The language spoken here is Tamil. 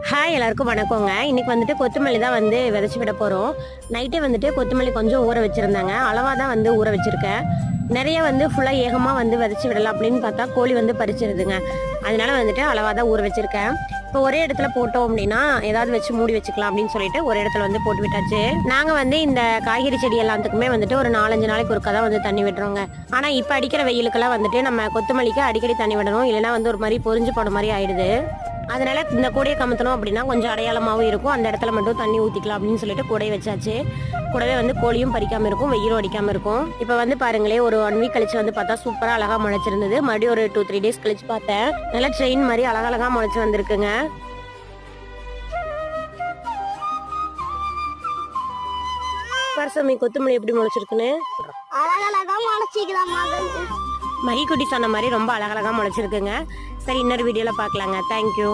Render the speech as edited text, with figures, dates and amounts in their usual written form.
ஹாய் எல்லாருக்கும் வணக்கங்க. இன்னைக்கு வந்துட்டு கொத்தமல்லி தான் வந்து விதைச்சி விட போகிறோம். நைட்டே வந்துட்டு கொத்தமல்லி கொஞ்சம் ஊற வச்சுருந்தாங்க. அளவாக தான் வந்து ஊற வச்சுருக்கேன். நிறைய வந்து ஃபுல்லாக ஏகமாக வந்து விதைச்சி விடலாம் அப்படின்னு பார்த்தா கோழி வந்து பறிச்சிருதுங்க. அதனால வந்துட்டு அளவாக தான் ஊற வச்சுருக்கேன். இப்போ ஒரே இடத்துல போட்டோம் அப்படின்னா ஏதாவது வச்சு மூடி வச்சுக்கலாம் அப்படின்னு சொல்லிட்டு ஒரு இடத்துல வந்து போட்டு விட்டாச்சு. நாங்கள் வந்து இந்த காய்கறி செடி எல்லாத்துக்குமே வந்துட்டு ஒரு 4-5 நாளைக்கு ஒருக்கா தான் வந்து தண்ணி விடுறோங்க. ஆனால் இப்போ அடிக்கிற வெயிலுக்கெல்லாம் வந்துட்டு நம்ம கொத்தமல்லிக்கு அடிக்கடி தண்ணி விடணும், இல்லைன்னா வந்து ஒரு மாதிரி பொரிஞ்சு போன மாதிரி ஆயிடுது. அதனால இந்த கூடையை கமுத்தணும் அப்படின்னா கொஞ்சம் அடையாளமாகவும் இருக்கும். அந்த இடத்துல மட்டும் தண்ணி ஊற்றிக்கலாம் அப்படின்னு சொல்லிட்டு கூடையை வச்சாச்சு. கூடவே வந்து கோழியும் பறிக்காமல் இருக்கும், வெயிலும் அடிக்காமல் இருக்கும். இப்போ வந்து பாருங்களேன், ஒரு 1 வீக் கழிச்சு வந்து பார்த்தா சூப்பராக அழகாக முளைச்சிருந்தது. மறுபடியும் ஒரு 2-3 டேஸ் கழிச்சு பார்த்தேன், நல்லா ட்ரெயின் மாதிரி அழகழகாக முளைச்சி வந்திருக்குங்க. பரசமி கொத்தமல்லி எப்படி முளைச்சிருக்குன்னு மகிக்குட்டி சொன்ன மாதிரி ரொம்ப அழகழகாக முளைச்சிருக்குங்க. சரி, இன்னொரு வீடியோவில் பார்க்கலாங்க. தேங்க்யூ.